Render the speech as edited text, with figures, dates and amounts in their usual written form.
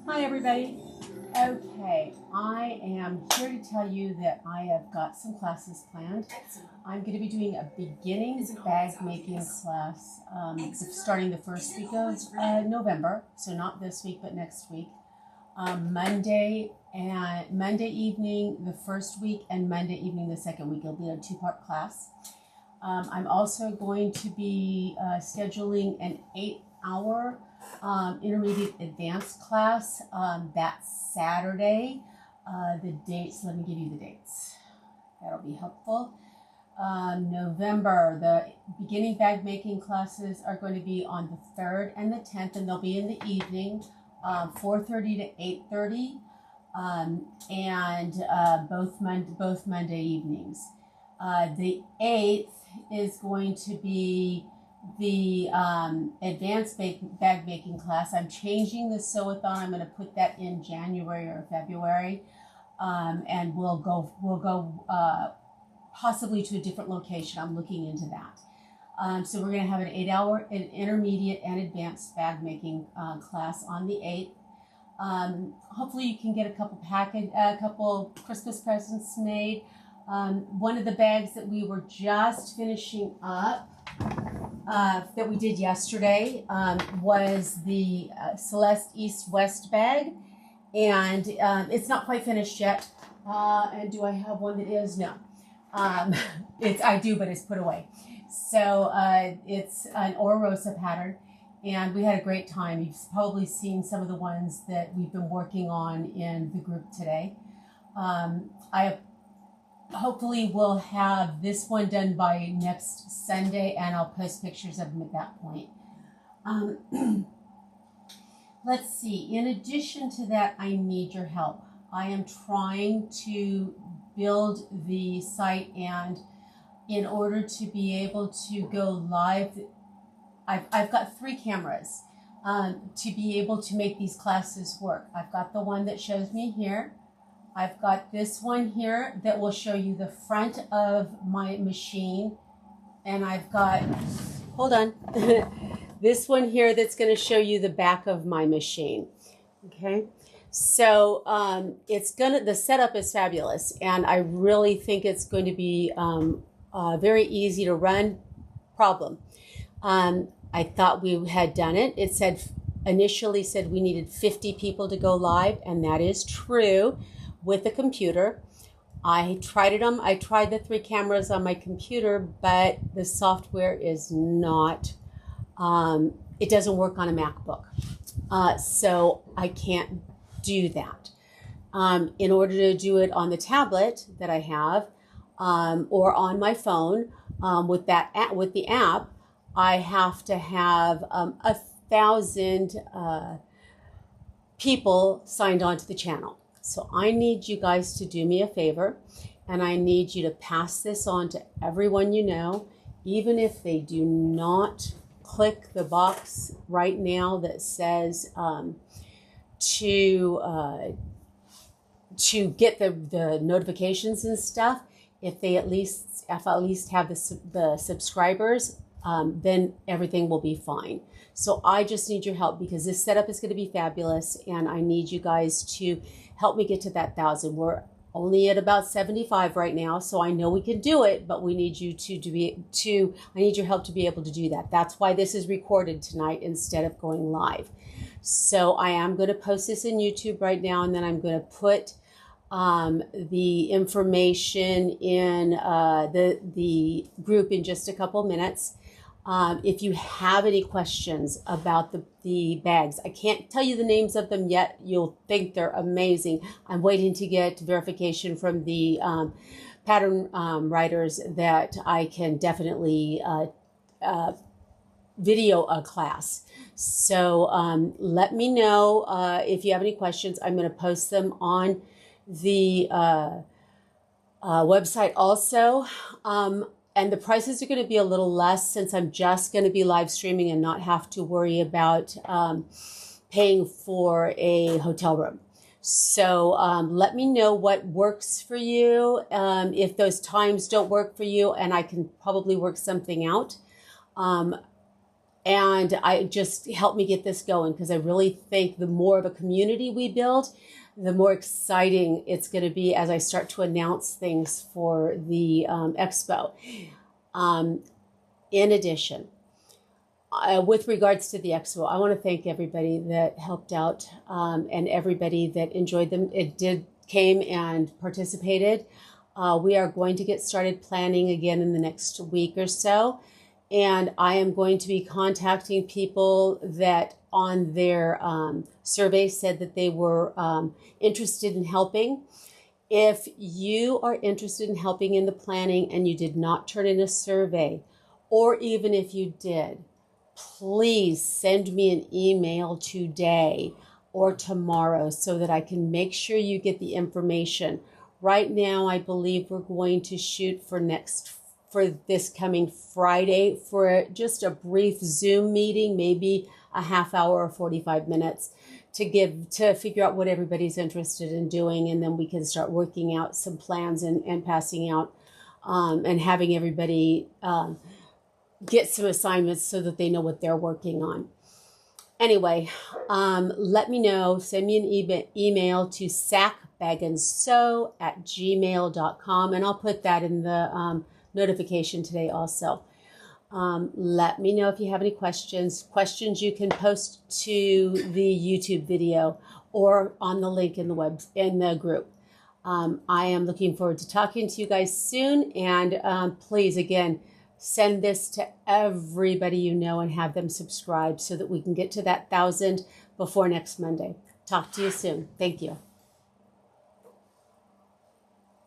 Hi everybody. Okay, I am here to tell you that I have got some classes planned. I'm going to be doing a beginning bag making class starting the first week of November, so not this week but next week. Monday evening the first week and Monday evening the second week. It'll be a two-part class. I'm also going to be scheduling an 8-hour intermediate advanced class that Saturday. The dates, let me give you the dates. That'll be helpful. November, the beginning bag making classes are going to be on the 3rd and the 10th, and they'll be in the evening, 4:30 to 8:30, and both Monday evenings. The 8th is going to be the advanced bag making class. I'm changing the sew-a-thon. I'm going to put that in January or February, and we'll go possibly to a different location. I'm looking into that. So we're going to have an 8-hour intermediate and advanced bag making class on the 8th. Hopefully you can get a couple Christmas presents made. One of the bags that we were just finishing up that we did yesterday was the Celeste East-West bag, and it's not quite finished yet. And do I have one that is? No. I do, but it's put away. So it's an Orosa pattern, and we had a great time. You've probably seen some of the ones that we've been working on in the group today. I hopefully we'll have this one done by next Sunday, and I'll post pictures of them at that point. Let's see. In addition to that, I need your help. I am trying to build the site, and in order to be able to go live, I've got 3 cameras to be able to make these classes work. I've got the one that shows me here. I've got this one here that will show you the front of my machine, and I've got, hold on, this one here that's going to show you the back of my machine. Okay, so the setup is fabulous, and I really think it's going to be very easy to run. Problem, I thought we had done it. It initially said we needed 50 people to go live, and that is true. With the computer, I tried the 3 cameras on my computer, but the software is not, it doesn't work on a MacBook. So I can't do that. In order to do it on the tablet that I have, or on my phone, with the app, I have to have 1,000 people signed on to the channel. So I need you guys to do me a favor, and I need you to pass this on to everyone you know, even if they do not click the box right now that says to get the notifications and stuff. If I at least have the subscribers, then everything will be fine. So I just need your help, because this setup is going to be fabulous, and I need you guys to help me get to that 1,000. We're only at about 75 right now, so I know we can do it, but we need you I need your help to be able to do that. That's why this is recorded tonight instead of going live. So I am going to post this in YouTube right now, and then I'm going to put the information in the group in just a couple minutes. If you have any questions about the bags, I can't tell you the names of them yet. You'll think they're amazing. I'm waiting to get verification from the pattern writers that I can definitely video a class. So let me know if you have any questions. I'm going to post them on the website also. And the prices are going to be a little less, since I'm just going to be live streaming and not have to worry about paying for a hotel room. So let me know what works for you. If those times don't work for you, and I can probably work something out. And I just helped me get this going, because I really think the more of a community we build, the more exciting it's going to be as I start to announce things for the expo. In addition, with regards to the expo, I want to thank everybody that helped out, and everybody that enjoyed them. Came and participated. We are going to get started planning again in the next week or so. And I am going to be contacting people that on their survey said that they were interested in helping. If you are interested in helping in the planning and you did not turn in a survey, or even if you did, please send me an email today or tomorrow so that I can make sure you get the information. Right now, I believe we're going to shoot for this coming Friday for just a brief Zoom meeting, maybe a half hour or 45 minutes to figure out what everybody's interested in doing. And then we can start working out some plans and passing out and having everybody get some assignments so that they know what they're working on. Anyway, let me know. Send me an email to sacbagandsew@gmail.com, and I'll put that in the notification today also. Let me know if you have any questions. Questions you can post to the YouTube video or on the link in the group. I am looking forward to talking to you guys soon, and please, again, send this to everybody you know and have them subscribe so that we can get to that 1,000 before next Monday. Talk to you soon. Thank you.